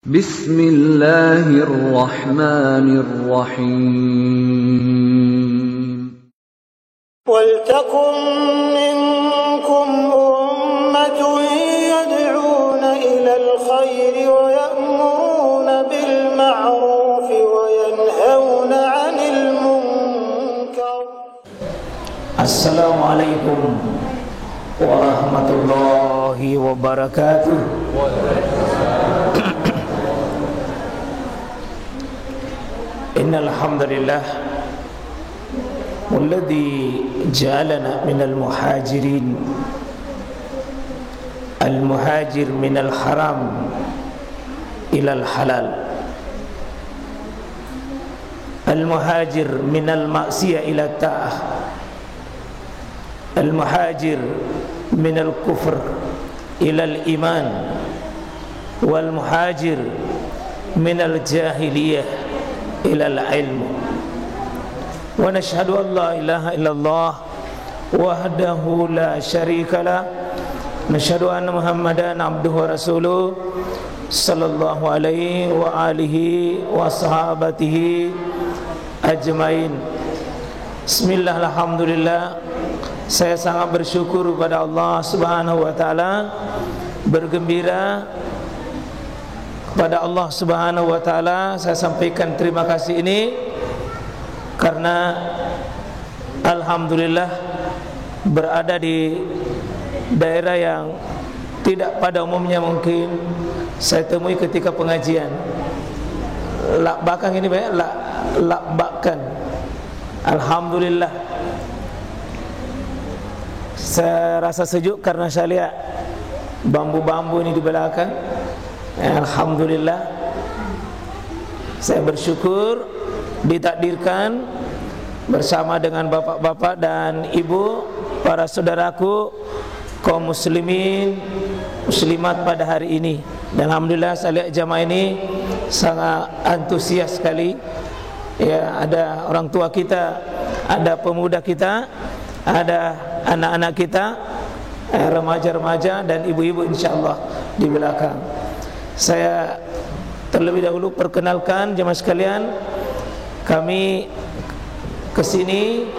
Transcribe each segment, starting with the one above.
Bismillahirrahmanirrahim. وَلْتَكُنْ مِنْكُمْ أُمَّةٌ يَدْعُونَ إِلَى الْخَيْرِ وَيَأْمُرُونَ بِالْمَعْرُوفِ وَيَنْهَوْنَ عَنِ الْمُنْكَرِ. Assalamualaikum warahmatullahi wabarakatuh. Innal hamdalillah walladzi ja'alana minal muhajirin al-muhajir minal haram ilal halal, al-muhajir minal ma'siyah ila ta'ah, al-muhajir minal kufr ilal iman, wal muhajir minal jahiliyah ilal ilmu. Wa nashhadu an la ilaha illallah wahdahu la syarika lah, nashhadu anna Muhammadan abduhu wa rasuluh sallallahu alaihi wa alihi wa sahabatihi ajmain. Bismillah, alhamdulillah. Saya sangat bersyukur kepada Allah Subhanahu wa taala, bergembira kepada Allah Subhanahu wa taala. Saya sampaikan terima kasih ini karena alhamdulillah berada di daerah yang tidak pada umumnya mungkin saya temui ketika pengajian. Lakbakan ini banyak lakbakan. Alhamdulillah. Saya rasa sejuk karena saya lihat bambu-bambu ini di belakang. Alhamdulillah. Saya bersyukur ditakdirkan bersama dengan bapak-bapak dan ibu, para saudaraku kaum muslimin muslimat pada hari ini. Dan alhamdulillah saya lihat jamaah ini sangat antusias sekali. Ya, ada orang tua kita, ada pemuda kita, ada anak-anak kita, remaja-remaja dan ibu-ibu insyaallah di belakang. Saya terlebih dahulu perkenalkan jemaah sekalian, kami kesini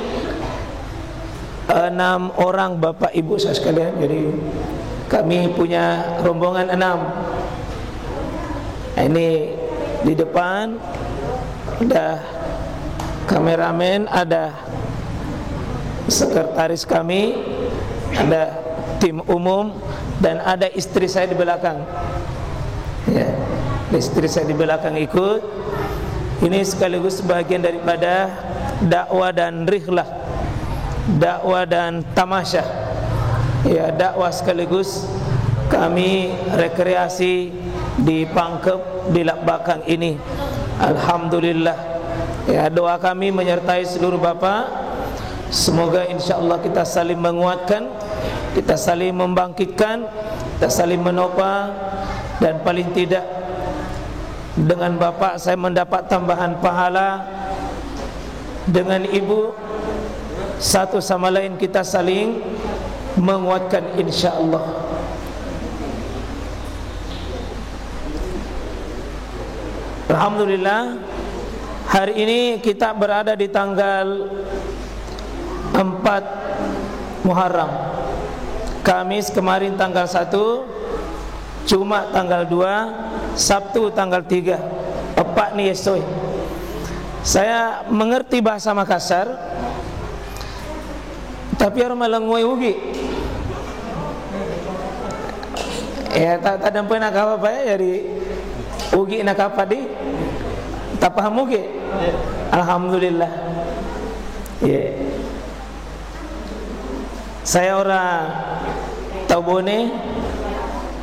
6 orang bapak ibu saya sekalian. Jadi kami punya rombongan 6. Ini di depan ada kameramen, ada sekretaris kami, ada tim umum, dan ada istri saya di belakang. Ya, istri saya di belakang ikut. Ini sekaligus bagian daripada dakwah dan rihlah, dakwah dan tamasya. Ya, dakwah sekaligus kami rekreasi di Pangkep, di Lakbakan ini. Alhamdulillah. Ya, doa kami menyertai seluruh bapak. Semoga insyaallah kita saling menguatkan, kita saling membangkitkan, kita saling menopang, dan paling tidak dengan bapak saya mendapat tambahan pahala, dengan ibu satu sama lain kita saling menguatkan insyaallah. Alhamdulillah, hari ini kita berada di tanggal 4 Muharram. Kamis kemarin tanggal 1, Jumat tanggal 2, Sabtu tanggal 3. 4 ni esok. Saya mengerti bahasa Makassar, tapi orang melengui ugi. Ya, tak dampai nak apa ya, jadi ugi nak apa di? Tak paham ugi. Alhamdulillah. Ya. Saya orang Taubone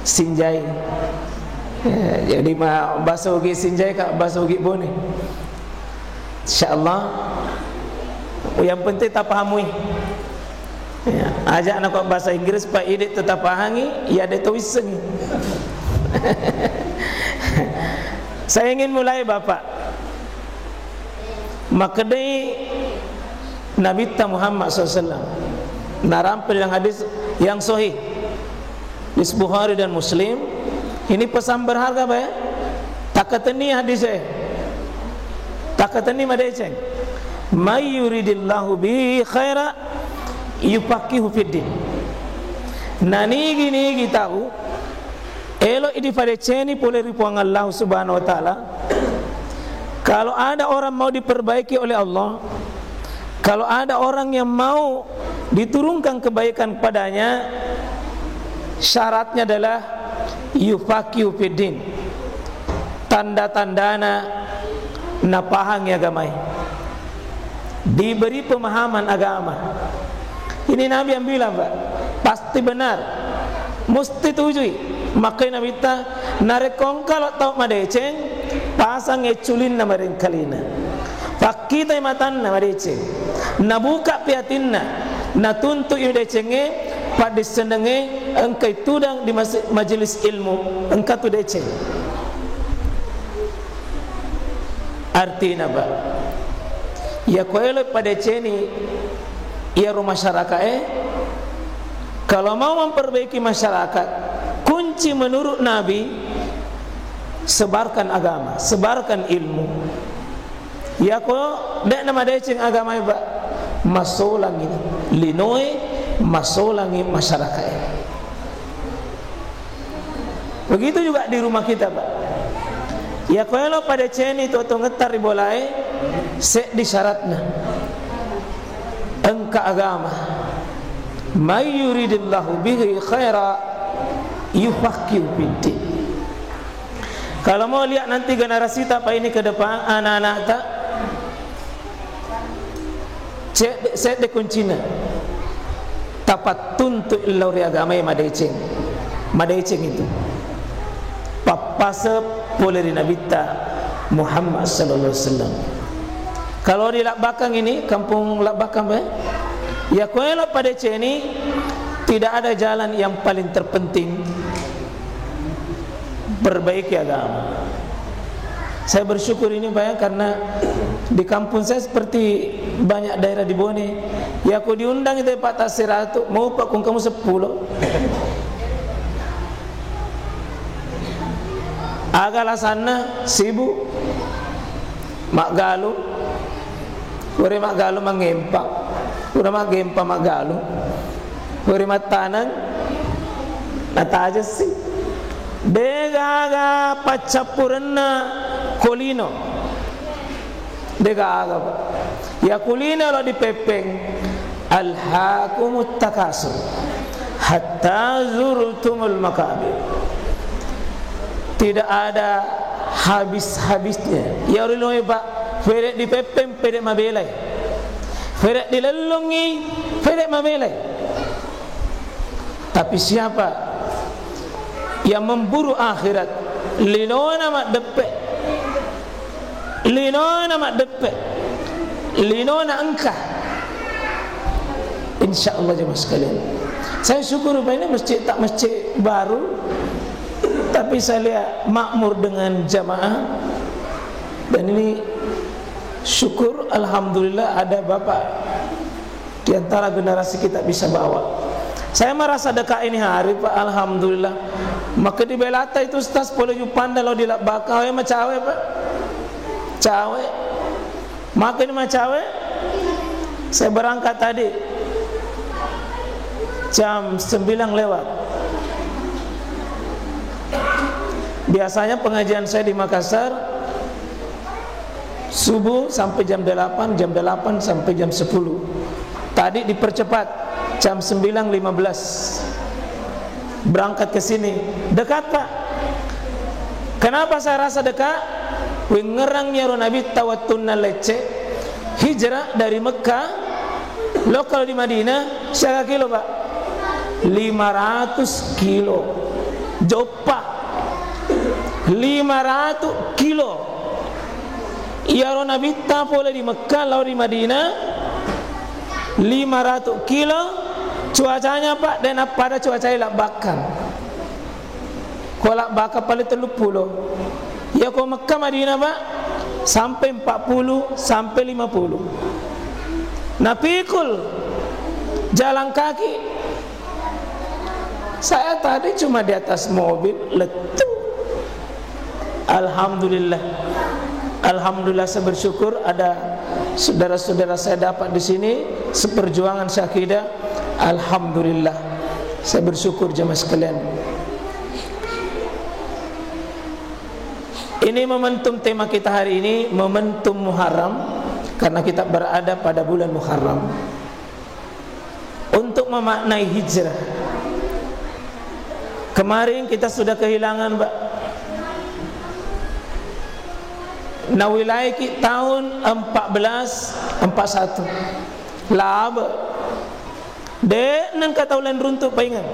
Sinjai. Ya, jadi bahasa ugi Sinjai kak bahasa ugi Bone. InsyaAllah. Yang penting tak pahami. Ya, ajak anak kau bahasa Inggris pak ide tetap pahangi, ya ada tulisan. Saya ingin mulai bapak. Makdai Nabi Muhammad SAW narampil yang hadis yang sahih di Bukhari dan Muslim. Ini pesan berharga Pak ya. takatani hadis takatani madeceng may yuridillahu bi khaira yufaqihu fiddin. Nani gini tahu elo idi pada ceni pole ripuang Allah Subhanahu wa taala. Kalau ada orang mau diperbaiki oleh Allah, kalau ada orang yang mau diturunkan kebaikan padanya, syaratnya adalah yufaqihu fiddin. Tanda-tandana napahang agamai, diberi pemahaman agama. Ini Nabi yang bilang, Pak, pasti benar, mesti tujui. Makanya Nabi ta narekong kalau tau madeceng pasang eculin na maringkalina. Fakita matan na madeceng, nabuka piatinna, natuntu idecenge pada senenge engkai tudang di majelis ilmu engkau tu deceng. Artinya apa? Ya koelo pada ceni ya rumah masyarakat kalau mau memperbaiki masyarakat, kunci menurut Nabi sebarkan agama, sebarkan ilmu. Ya ko dek nama deceng agama ba masolangi linoe masolangi masyarakat. Begitu juga di rumah kita, Pak. Ya kalau pada ceni toto ngetar boleh se disyaratna engka agama may yuridillahu bihi khaira yufaqihu fiddin. Kalau mau lihat nanti generasi apa ini ke depan anak-anak tak cek de kuncina tapat tuntu illahu agama madeceng itu papase poleri Nabi Muhammad sallallahu alaihi wasallam. Kalau di Lakbakang ini, kampung Lakbakang ya kalau pada ceni tidak ada jalan yang paling terpenting perbaiki agama. Saya bersyukur ini Pak ya, karena di kampung saya seperti banyak daerah di Bone. Ya aku diundang itu Pak Tasiratu, mau Pak kung kamu 10. Agalah sana sibuk mak galu, ure mak galu mengempak, ure mak gempa mak galu, ure mak tanan, nata aja sih. Degaga pacapurna kolino, degaga ya kolino lo di pepeng, alhaakumut takasur, hatta zurtumul makabir. Tidak ada habis-habisnya. Ya Allah Pak, feret di pepem, feret mabelai. Feret di lelungi, feret mabelai. Tapi siapa yang memburu akhirat, linona mak depe, linona mak depe, linona engkah. Insyaallah jemaah sekalian. Saya syukur Pak, ini masjid tak masjid baru, tapi saya lihat makmur dengan jamaah. Dan ini syukur alhamdulillah ada Bapak di antara generasi kita bisa bawa. Saya merasa dekat ini hari Pak, alhamdulillah. Maka di belata itu Ustaz boleh jupanda lo di Lakbakang ya macawe Pak. Cawe. Maka ini macawe. Saya berangkat tadi jam 9 lewat. Biasanya pengajian saya di Makassar subuh sampai jam 8, jam 8 sampai jam 10. Tadi dipercepat jam 9.15 berangkat ke sini. Dekat Pak. Kenapa saya rasa dekat? Wengerangnya Nabi tawattunna lece hijrah dari Mekah. Lo kalau di Madinah siapa kilo Pak? 500 kilo. Jopa 500 kilo. Ya Nabi ta boleh di Mekah lalu di Madinah 500 kilo. Cuacanya Pak dan pada cuacanya Lakbakang. Kalau Lakbakang paling 30. Ya kalau Mekah Madinah Pak sampai 40 sampai 50. Nah pikul jalan kaki. Saya tadi cuma di atas mobil letup. Alhamdulillah. Alhamdulillah, saya bersyukur ada saudara-saudara saya dapat di sini seperjuangan syakidah. Alhamdulillah, saya bersyukur jemaah sekalian. Ini momentum tema kita hari ini, momentum Muharram, karena kita berada pada bulan Muharram. Untuk memaknai hijrah, kemarin kita sudah kehilangan Nawilaiki tahun 1441 laba de nang kataulan runtuk paingan.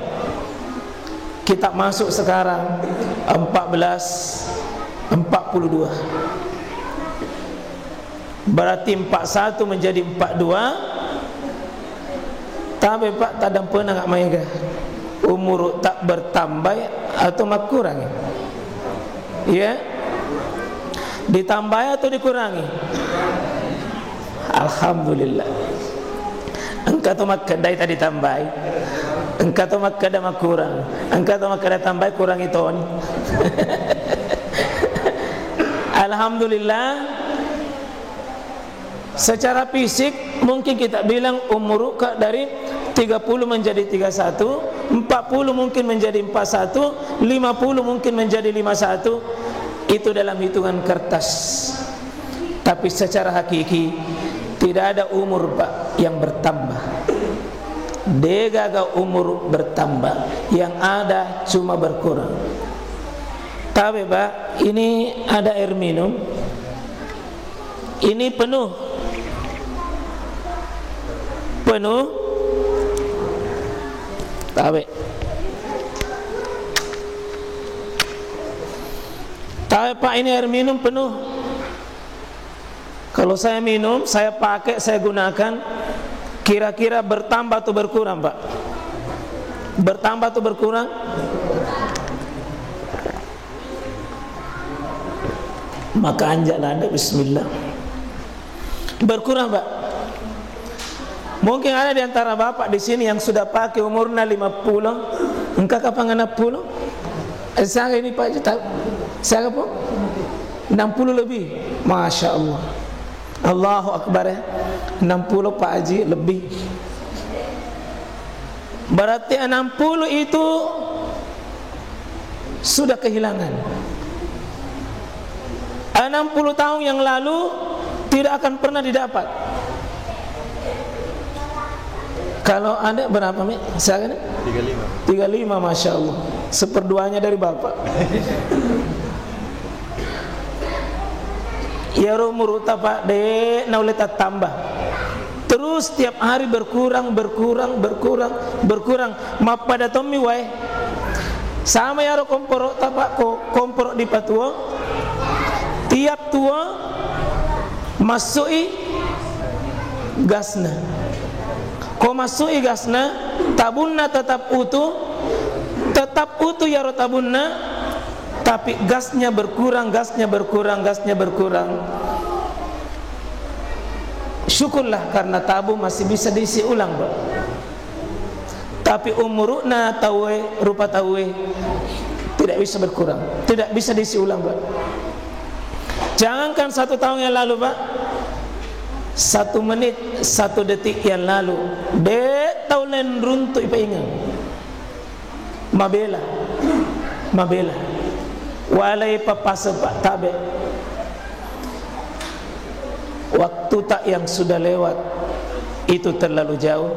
Kita masuk sekarang 1442, berarti 41 menjadi 42. Tapi Pak tadang pernah ngak maiga umur tak bertambah atau kurang? Ya, ditambah atau dikurangi? Alhamdulillah. Engkau tu mak kedai tadi tambah, engkau tu mak kedai mak kurang, engkau tu mak kedai tambah kurang itu. Alhamdulillah. Secara fisik mungkin kita bilang umur dari 30 menjadi 31, 40 mungkin menjadi 41, 50 mungkin menjadi 51. Itu dalam hitungan kertas. Tapi secara hakiki tidak ada umur Pak yang bertambah. Degaga umur bertambah, yang ada cuma berkurang. Tapi Pak, ini ada air minum. Ini penuh. Tapi Pak, ini air minum penuh. Kalau saya minum, saya pakai, saya gunakan, kira-kira bertambah atau berkurang Pak? Bertambah atau berkurang? Maka anjaklah Anda, bismillah. Berkurang Pak. Mungkin ada di antara bapak di sini yang sudah pakai umurnya 50, engkau kapan 60? Saya ini Pak, saya apa? 60 lebih, masya Allah. Allahu Akbar ya. 60 Pak Haji lebih. Berarti 60 itu sudah kehilangan. 60 tahun yang lalu tidak akan pernah didapat. Kalau Anda berapa Mi? Saya kan 35, masya Allah. Seperduanya dari bapak. Ya umur Pak de nauleta tambah. Terus setiap hari berkurang. Ma pada Tommy wae. Sama ya ro komporo Pak komporo di patuo. Tiap tua masui gasna. Ko masui gasna, tabunna tetap utuh ya ro tabunna, tapi gasnya berkurang. Syukurlah karena tabung masih bisa diisi ulang Pak. Tapi umurna tawe rupa tawe tidak bisa berkurang, tidak bisa diisi ulang Pak. Jangankan 1 tahun yang lalu Pak, 1 menit 1 detik yang lalu de taulen runtuk ipa ingat mabela walai papasa Pak tabe waktu tak yang sudah lewat itu terlalu jauh.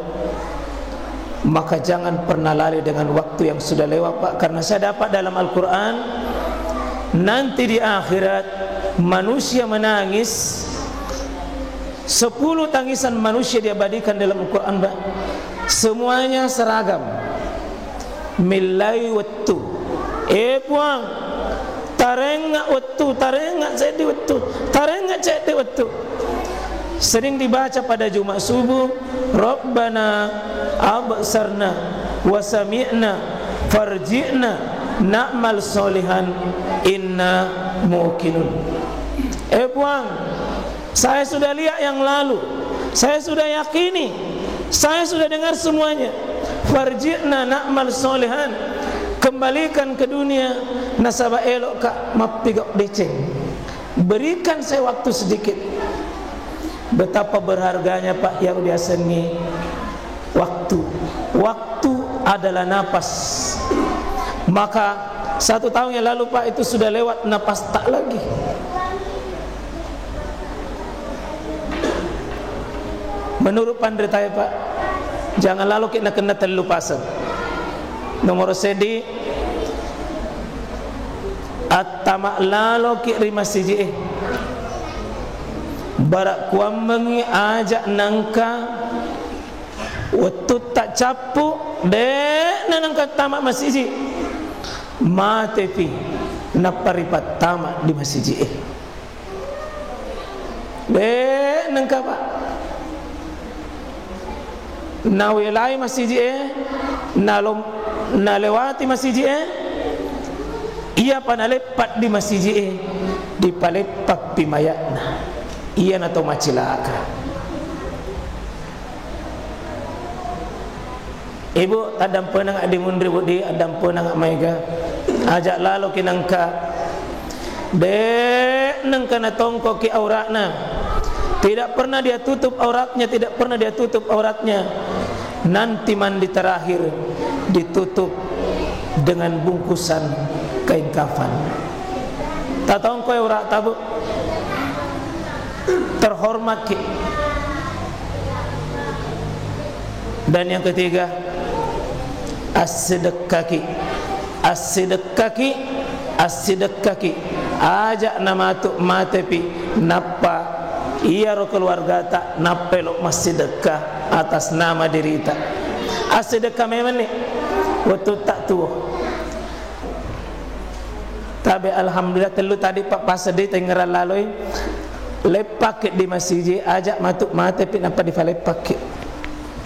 Maka jangan pernah lari dengan waktu yang sudah lewat Pak, karena saya dapat dalam Al-Quran nanti di akhirat manusia menangis 10 tangisan manusia diabadikan dalam Al-Quran Pak. Semuanya seragam. Milai wattu. Puang. Tarengak wattu, tarengak jadi wattu, tarengak jadi wattu. Sering dibaca pada Jumat subuh, Rabbana absarna wa sami'na farji'na na'mal solihan inna muqinun. Puang, saya sudah lihat yang lalu, saya sudah yakini, saya sudah dengar semuanya. Farji'na na'mal solihan, kembalikan ke dunia nasabah elok kak mapigok deceng. Berikan saya waktu sedikit. Betapa berharganya Pak yang diasengi waktu. Waktu adalah napas. Maka 1 tahun yang lalu Pak itu sudah lewat, napas tak lagi. Menurut pandai Pak, jangan lalu kita kena terlupasan. Nomor sedi at-tamak lalu ki rima siji barak kuambengi ajak nangka waktu tak capu de nangka tamak masiji matepi naparipat tamak di masiji de nangka Pak nawilai masiji nalewati masiji ia panalepat di masjid di palepak pimayatna ia nato macilaka. Ibu tadam penang adi mundri budi adam penang maiga ajak lalu kinangka de nangka na tongko ki auratna tidak pernah dia tutup auratnya, tidak pernah dia tutup auratnya. Nanti mandi terakhir ditutup dengan bungkusan kain kafan. Tak tahu kau aurat tabu terhormat ki. Dan yang ketiga as-sedekaki, as-sedekaki, as-sedekaki ajak nama tu matepi napa ia ro keluarga tak napelok masih sedekah atas nama diri tak. As-sedekah memang ni waktu tak tua. Tapi alhamdulillah telu tadi Pak pasedi tenggeran lalui lepak di masjid ajak matuk mate pin apa di lepak.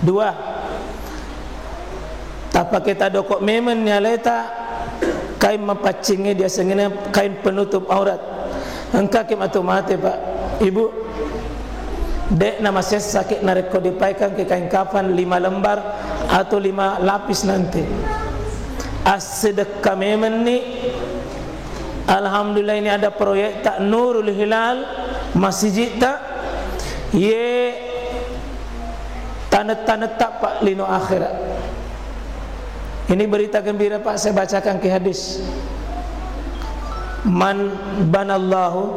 2 tak pakai tadokok memang nyaleta kain mapacingnya dia sengene kain penutup aurat. Engkau kim matuk mate Pak. Ibu dek nama saya sakit nareko dipaikan ke kain kafan 5 lembar atau 5 lapis nanti. As-sedekah memang ni alhamdulillah ini ada proyek tak Nurul Hilal masjid tak ye tanda-tanda tak Pak lino akhirat. Ini berita gembira Pak, saya bacakan ke hadis. Man banallahu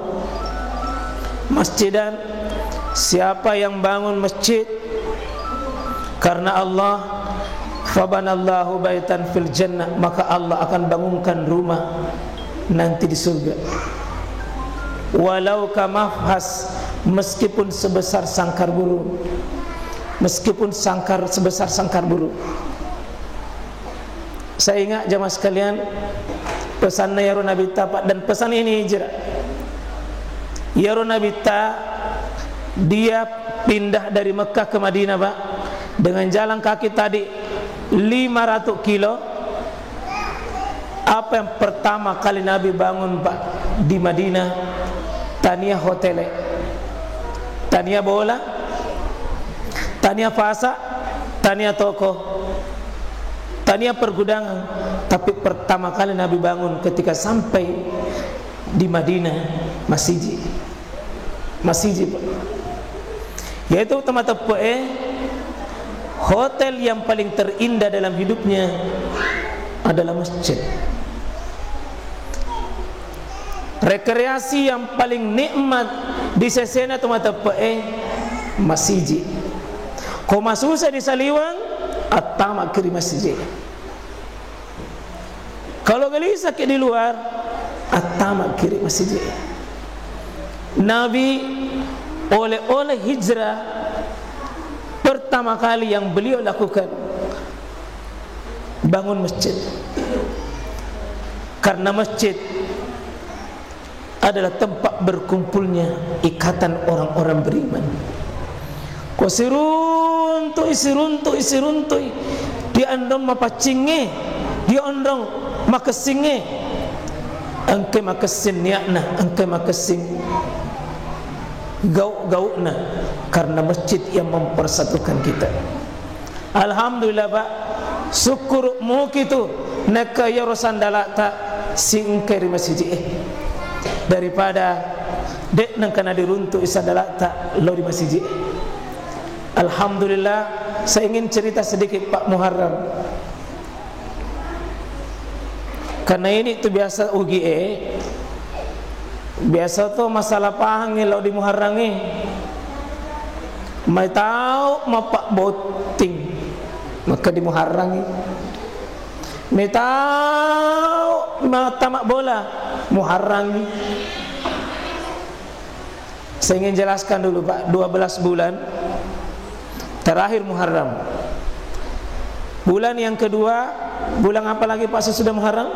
masjidan, siapa yang bangun masjid karena Allah, fabanallahu baitan fil jannah, maka Allah akan bangunkan rumah nanti di surga. Walau kamafhas, meskipun sebesar sangkar burung, meskipun sebesar sangkar burung. Saya ingat jamaah sekalian pesan Yaro Nabi Pak, dan pesan ini hijrah. Yaro Nabi dia pindah dari Mekah ke Madinah Pak dengan jalan kaki tadi 500 kilo. Apa yang pertama kali Nabi bangun Pak di Madinah? Tania hotel, tania bola, tania fasa, tania toko, tania pergudangan. Tapi pertama kali Nabi bangun ketika sampai di Madinah masjid Pak. Yaitu teman-teman hotel yang paling terindah dalam hidupnya adalah masjid. Rekreasi yang paling nikmat di sesena teman-teman masjid. Kau masuk di Saliwang atama kiri masjid. Kalau gelisah ke di luar atama kiri masjid. Nabi oleh hijrah pertama kali yang beliau lakukan bangun masjid. Karena masjid adalah tempat berkumpulnya ikatan orang-orang beriman. Ko siruntui dia andong mapacinge, dia andong makesinge, angke makesin niatna, angke makesin gauk-gaukna, karena masjid yang mempersatukan kita. Alhamdulillah Pak, syukur muki itu neka yoro sandalata singkeri masjid daripada dek nang kana diruntuk sandalata lo di masjid. Alhamdulillah, saya ingin cerita sedikit Pak Muharram. Karena ini itu biasa UGE, biasa tuh masalah panggil lo di Muharrangi. Mai tahu mapak boting maka di Muharrangi. Mai tahu mata mak bola Muharrangi. Saya ingin jelaskan dulu Pak, 12 bulan terakhir Muharram. Bulan yang kedua, bulan apa lagi Pak sesudah Muharram?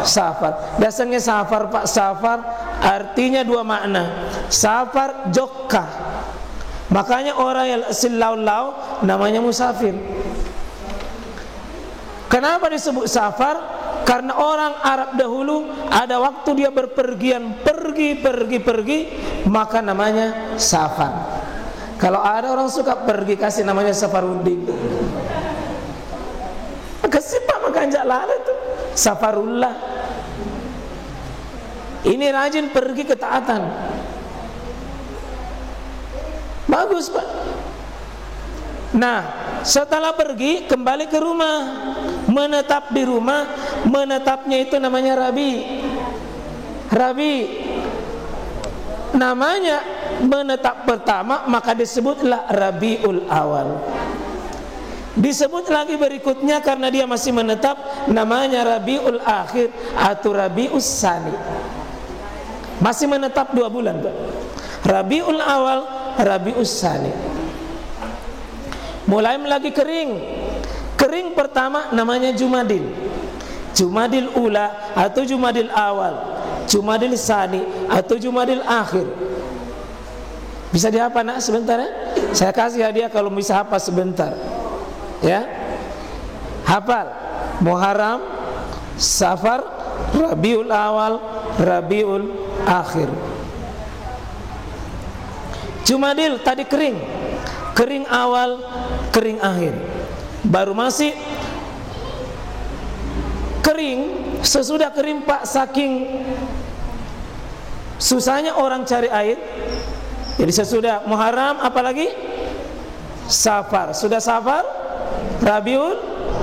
Safar. Biasanya safar Pak, safar artinya dua makna. Safar jokka. Makanya orang yang silau-lau namanya musafir. Kenapa disebut safar? Karena orang Arab dahulu ada waktu dia berpergian, pergi, maka namanya safar. Kalau ada orang suka pergi kasih namanya safarudin. Kasih Pak makanjak lala itu safarullah. Ini rajin pergi ketaatan. Bagus Pak. Nah, setelah pergi kembali ke rumah, menetap di rumah, menetapnya itu namanya Rabi. Namanya menetap pertama, maka disebutlah Rabiul Awal. Disebut lagi berikutnya karena dia masih menetap, namanya Rabiul Akhir atau Rabius Sani. Masih menetap 2 bulan Pak. Rabiul Awal, Rabius Sani. Mulai lagi kering. Kering pertama namanya Jumadil. Jumadil Ula atau Jumadil Awal, Jumadil Sani atau Jumadil Akhir. Bisa dihafal nak sebentar ya? Saya kasih hadiah kalau bisa hafal sebentar. Ya. Hafal. Muharram, Safar, Rabiul Awal, Rabiul Akhir. Jumadil tadi kering. Kering awal, kering akhir. Baru masih kering. Sesudah kering Pak, saking susahnya orang cari air. Jadi sesudah Muharram apalagi? Safar. Sudah Safar, Rabiul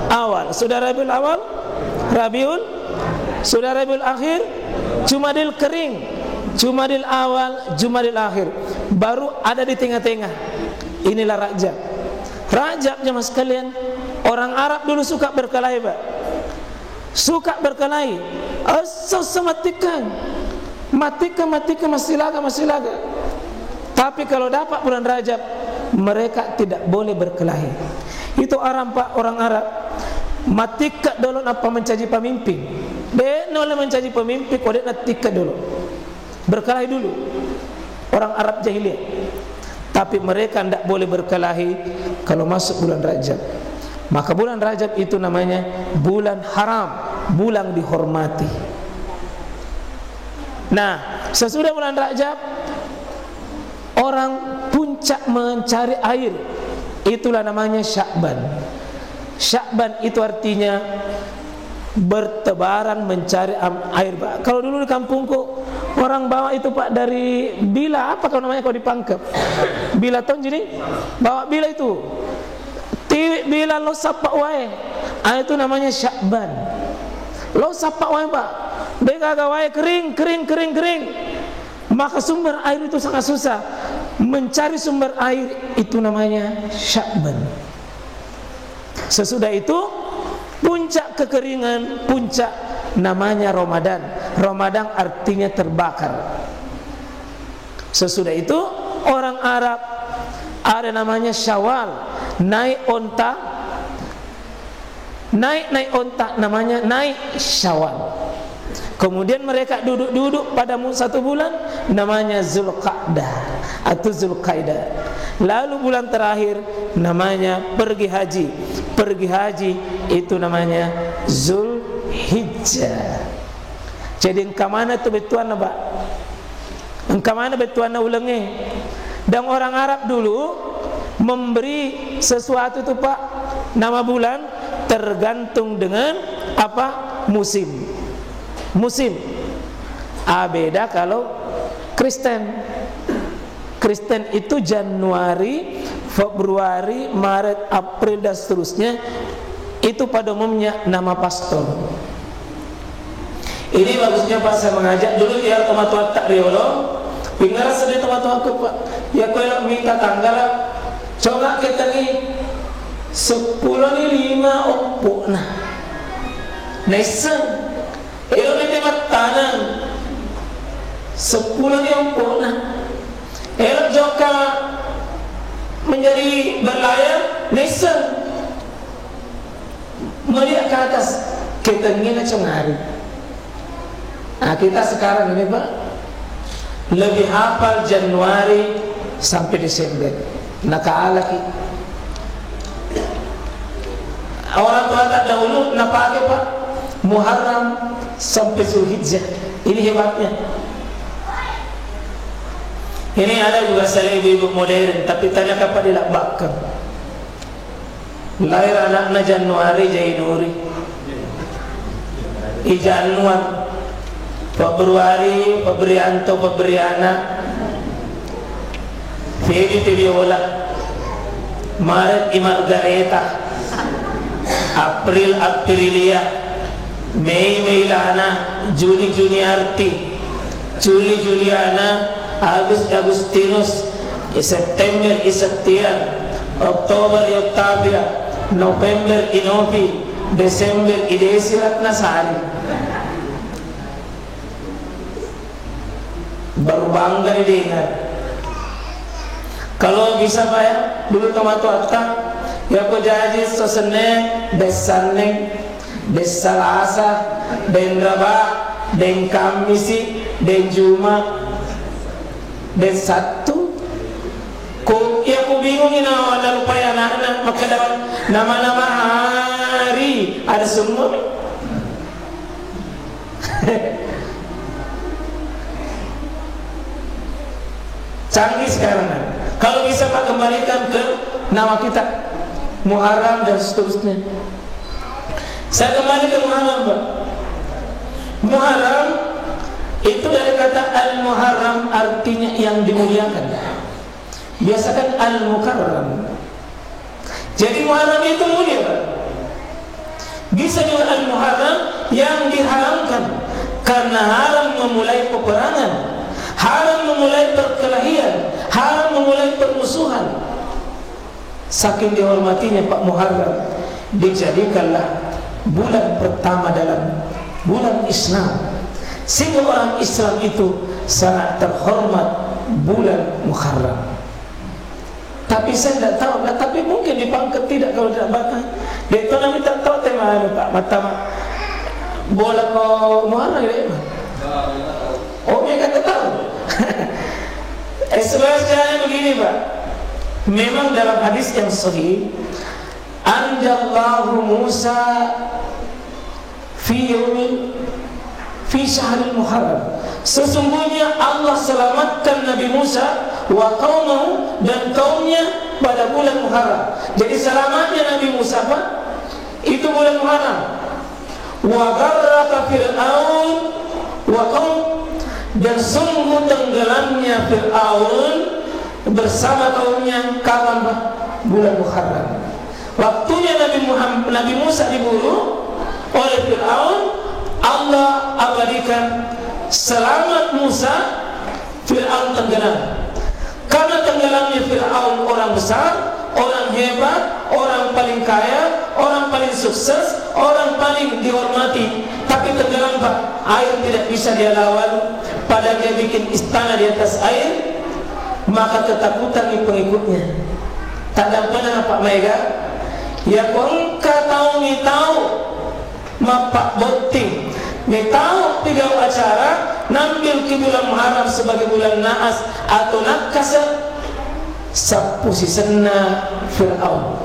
Awal. Sudah Rabiul Awal, sudah Rabiul Akhir, Jumadil kering, Jumadil Awal, Jumadil Akhir. Baru ada di tengah-tengah. Inilah Rajab. Rajab jemaah sekalian, orang Arab dulu suka berkelahi Pak. Suka berkelahi. Matikan masih laga. Tapi kalau dapat bulan Rajab, mereka tidak boleh berkelahi. Itu orang Pak, orang Arab. Matika dulu apa mencaci pemimpin. Dia boleh mencaci pemimpin, kau dia natika dulu. Berkelahi dulu. Orang Arab jahiliyah. Tapi mereka tidak boleh berkelahi kalau masuk bulan Rajab. Maka bulan Rajab itu namanya bulan haram, bulan dihormati. Nah, sesudah bulan Rajab, orang puncak mencari air, itulah namanya Sya'ban. Sya'ban itu artinya bertebaran mencari air Pak. Kalau dulu di kampungku orang bawa itu Pak dari bila, apa kalau namanya kalau di Pangkep, bila ton jadi bawa bila itu tiwik bila lo sapak wae, itu namanya Sya'ban. Lo sapak wae Pak, dia kagak wae kering. Maka sumber air itu sangat susah. Mencari sumber air itu namanya Sya'ban. Sesudah itu puncak kekeringan, puncak namanya Ramadan. Ramadan artinya terbakar. Sesudah itu orang Arab ada namanya Syawal, naik onta namanya naik Syawal. Kemudian mereka duduk pada satu bulan namanya Zulqa'dah atau Zulqaidah. Lalu bulan terakhir namanya pergi haji. Pergi haji itu namanya Zulhijjah. Jadi engkau mana tu betuan Pak? Engkau mana betuan ulangnya? Dan orang Arab dulu memberi sesuatu itu Pak, nama bulan tergantung dengan apa? Musim. Beda kalau Kristen. Kristen itu Januari, Februari, Maret, April dan seterusnya. Itu pada umumnya nama pastor. Ini bagusnya Pak, saya mengajak dulu ya teman-teman tak riolo. Pinggara sedih teman-teman aku Pak. Ya kalau minta tanggal, coba kita ni 10 ni 5 opo nah. Nesen. Elo ni temat tanang. 10 ni opo nah. Elo joka menjadi berlayar, nesen. Melihat ke atas, kita ingin cengari. Nah kita sekarang ini Pak, lebih hafal Januari sampai Desember. Nakaalaki. Orang tua tak dahulu napake Pak, Muharram sampai Zulhijjah. Ini hebatnya. Ini ada juga saya ibu-ibu modern, tapi tanya kapan dia nak bakar. Lahir anaknya Januari, Jainuri, Januar, Februari, Febrianto, Febriana, Februari, Febiola, Maret, Margareta, April, Aprilia, Mei, Meilana, Juni, Juniarti, Juli, Juliana, Agustinus, September, Septian, Oktober, Octavia, November, Inovi, Desember, Idesirat Nasari. Baru bangga didengar. Kalau bisa Pak ya, dulu tomato atta, ya ko jadi sosene, besaneng, besalasa, den raba, den kamisi, den juma. Dan satu, ya aku bingung ini awal lupa ya anak-anak maka dapat nama-nama hari ada semua. Canggih sekarang. Kalau bisa Pak kembalikan ke nama kita Muharram dan seterusnya. Saya kembali ke Muharram Pak. Muharram itu dari kata Al-Muharram artinya yang dimuliakan. Biasa kan Al-Mukarram. Jadi Muharram itu mulia Pak. Bisa juga Al-Muharram yang diharamkan, karena haram memulai peperangan, haram memulai perkelahian, haram memulai permusuhan. Saking dihormatinya Pak Muharram, dijadikanlah bulan pertama dalam bulan Islam. Sehingga orang Islam itu sangat terhormat bulan Muharram. Tapi saya tidak tahu, tapi mungkin dipangkat tidak kalau tidak bakal. Dia itu namanya tak tahu tema Pak mata bola ko Muharram ini. Oh dia kata tahu. Sebenarnya begini Pak. Memang dalam hadis yang sahih, anjallahu Musa fi syahril Muharram. Sesungguhnya Allah selamatkan Nabi Musa wa qaumahu dan kaumnya pada bulan Muharram. Jadi selamatnya Nabi Musa Pak, itu bulan Muharram. Wa gharraqa Fir'aun wa qaum, dan sungguh tenggelamnya Fir'aun bersama kaumnya kapan Pak? Bulan Muharram. Waktunya Nabi Musa diburu oleh Fir'aun, Allah abadikan selamat Musa, Fir'aun tenggelam. Karena tenggelamnya Fir'aun orang besar, orang hebat, orang paling kaya, orang paling sukses, orang paling dihormati, tapi tenggelam Pak, air tidak bisa dia lawan, padahal dia bikin istana di atas air. Maka ketakutan pengikutnya. Tak ada pernah Pak Mega, ya kau engkau tahu ni tahu mapak boting ni tahu tiga acara nambil ke bulan Muharram sebagai bulan naas atau nakasa sapu sisena Fir'aun.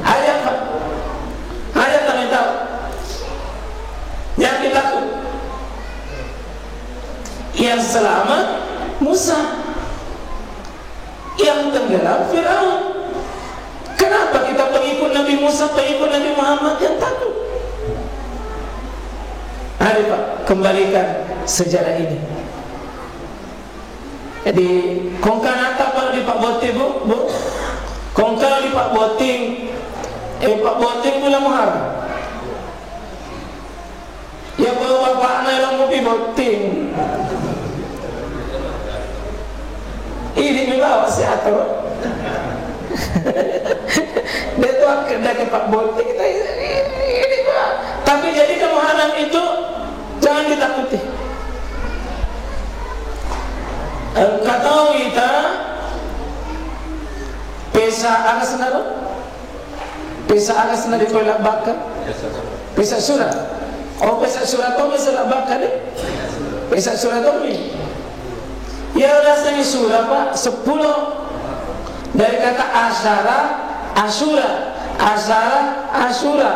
Ayat Pak, ayat kami tahu yang ditakut. Yang Musa pengikut Nabi Muhammad yang takut. Mari Pak, kembalikan sejarah ini. Jadi kongkanata pada di Pak Boting bu, kongkana di Pak Boting, Pak Boting mula Muharram. Ya bawa bapak na lang mo pi Boting. Ini membawa si ato. Dia tuh dari Pak Boting kita ini Pak. Tapi jadi Muharram itu jangan ditakuti. Katakan kita pesa agas naro, pesa agas nari kolak baka, pesa surat. Oh pesa surat tu pesa baka deh, pesa surat tu ni. Ya rasanya surat Pak 10 dari kata asyara, asyura, asyara, asyura.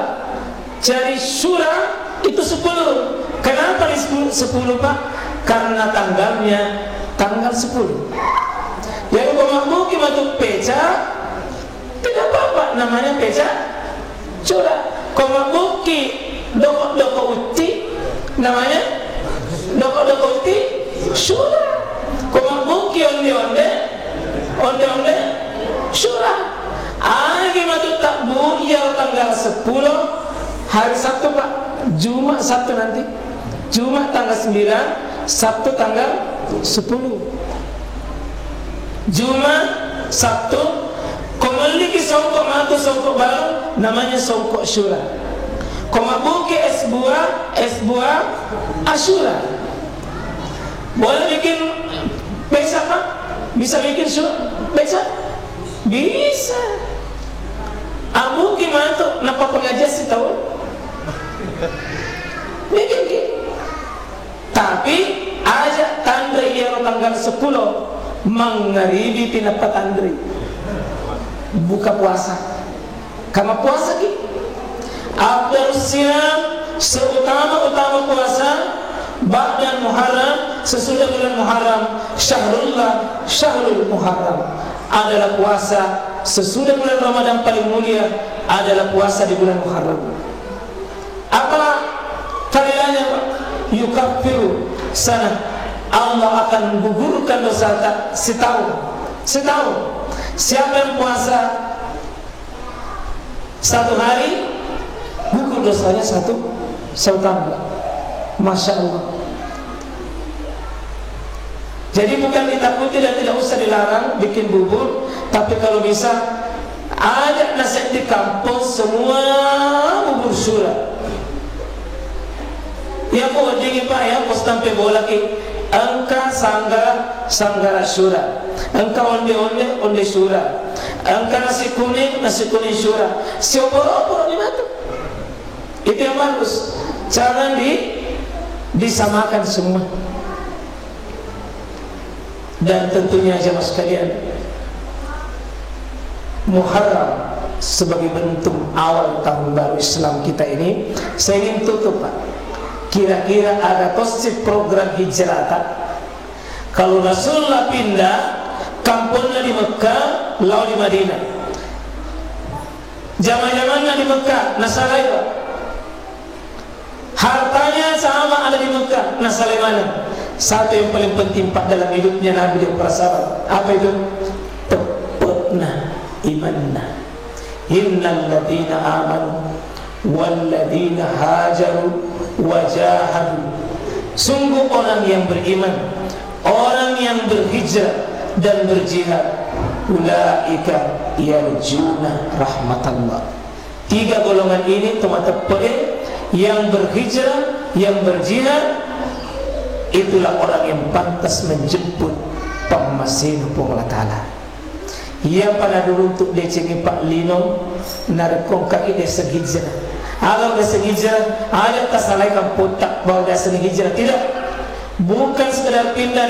Jadi surah itu 10. Kenapa di 10 Pak? Karena tanggalnya tanggal 10. Jadi kalau mungkin untuk peca tidak apa-apa, namanya peca surah. Kalau mungkin doko uti namanya doko uti surah. Kalau mungkin onde surah. Gimana tu tak ya tanggal 10 hari Sabtu Pak, Jumat Sabtu nanti, Jumat tanggal 9, Sabtu tanggal 10. Jumat Sabtu memiliki songkok matu songkok baru namanya songkok Syura. Komabuki es buah Asyura. Boleh bikin pesa Pak? Bisa bikin pesa? Bisa. Abu gimana tuh? Napa pengajian sih tahu? Bikin. Tapi aja tandri yang tanggal 10 mengaribi tinapa tandri. Buka puasa. Karena puasa ki. Afdal siyam seutama puasa ba'da Muharram, sesudah bulan Muharram, Syahrul Muharram adalah puasa sesudah bulan Ramadan paling mulia adalah puasa di bulan Muharram. Apa fadilahnya Pak? Yukaffiru sana, Allah akan gugurkan dosa setahun. Siapa yang puasa 1 hari gugur dosanya satu tahun. Masya Allah. Jadi bukan ditakuti dan tidak usah dilarang bikin bubur, tapi kalau bisa ada nasihat di kampung semua bubur Syura. Ya kok dingin Pak ya, pos sampai bola ki, angka sanggara Syura, angka onde Syura, angka nasi kuning Syura, sioporo di mata. Itu yang bagus. Jangan disamakan semua. Dan tentunya jemaah sekalian, Muharram sebagai bentuk awal tahun baru Islam kita ini, saya ingin tutup Pak. Kira-kira ada konsep program hijrah tak? Kalau Rasulullah pindah kampungnya di Mekah, lalu di Madinah. Zaman-zamannya di Mekah, Nasrani Pak. Hartanya sama ada di Mekah, Nasrani mana? Satu yang paling penting Pak dalam hidupnya Nabi dan para sahabat, apa itu? Tepatna imanna. Innal ladzina amanu wal ladzina hajaru wajahadu. Sungguh orang yang beriman, orang yang berhijrah dan berjihad, ulaika yarjuna rahmatallah. 3 golongan ini teman-teman, yang berhijrah, yang berjihad, itulah orang yang pantas menjemput pemasin Allah Ta'ala. Yang pada dulu untuk decengi Pak Lino narikong kaki desa hijrah. Kalau desa hijrah ada tasalaikan potak bahwa desa hijrah, tidak. Bukan sekedar pindah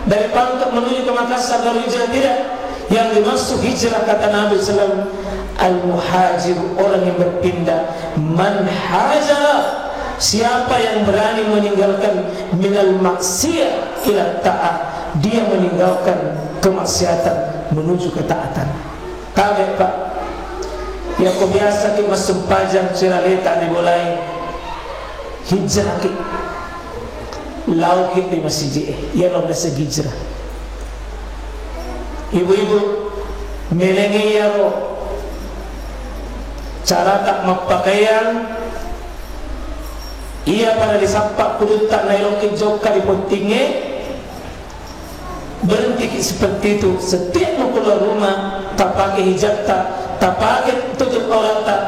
dari Pangkep menuju ke Makassar dari hijrah, tidak. Yang dimaksud hijrah kata Nabi SAW, al-muhajir, orang yang berpindah. Man hajara, siapa yang berani meninggalkan minal maksiyah ila ta'at, dia meninggalkan kemaksiatan menuju ketaatan. Kaget Pak, Ya ko biasa ki masumpajang ciraleta di bolai hijrah ki lau ki di masjid ya lo nasa hijrah. Ibu-ibu melengi ya ro cara tak mapakaian ia pada disampak kudut tak nailokin joka di pentingnya berhenti seperti itu. Setiap mau keluar rumah tak pakai hijab tak pakai tutup aurat tak,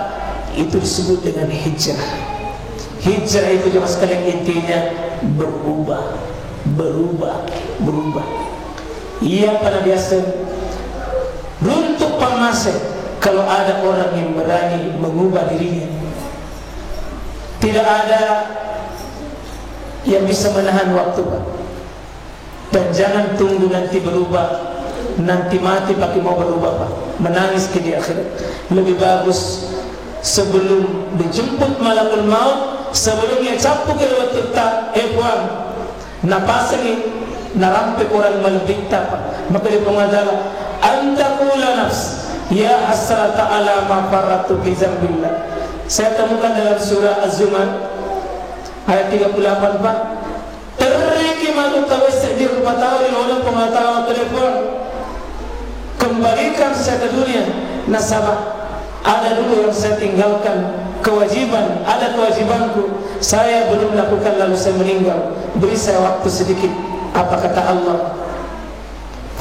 itu disebut dengan hijrah. Hijrah itu cuma sekalian intinya berubah. Ia pada biasa runtuh pamase kalau ada orang yang berani mengubah dirinya. Tidak ada yang bisa menahan waktu, Pak. Dan jangan tunggu nanti berubah, nanti mati pakai mau berubah, Pak. Menangis ke di akhirat. Lebih bagus sebelum dijemput malakul maut, sebelumnya campur ke waktu tak, puan, napasagi, narampe orang malbikta, Pak. Maka dia pengadala, antakula nafs, ya hasrata ala ma faratu fi zambillah. Saya temukan dalam surah Az-Zumar ayat 38, Pak. Teriki malu tawassak di rumah tahun oleh pengetahuan telepon. Kembalikan saya ke dunia. Nasabah, ada dulu yang saya tinggalkan kewajiban, ada kewajibanku saya belum lakukan lalu saya meninggal. Beri saya waktu sedikit. Apa kata Allah?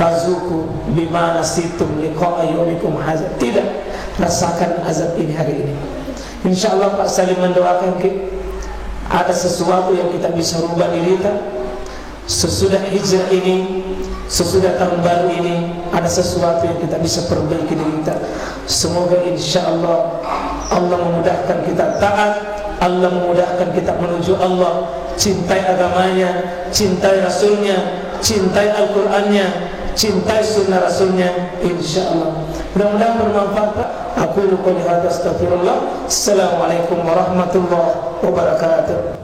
Fazuku bima nasitum liqa'a yaumikum hadza. Tidak, rasakan azab ini hari ini. InsyaAllah Pak Salim mendoakan ada sesuatu yang kita bisa rubah diri kita sesudah hijrah ini, sesudah tahun baru ini, ada sesuatu yang kita bisa perbaiki diri kita. Semoga insyaAllah Allah memudahkan kita taat, Allah memudahkan kita menuju Allah, cintai agamanya, cintai Rasulnya, cintai Al-Qurannya, cintai sunnah Rasulnya, insyaAllah. Mudah-mudahan bermanfaat, Pak. Aku qouli hadza astaghfirullah. Assalamualaikum warahmatullahi wabarakatuh.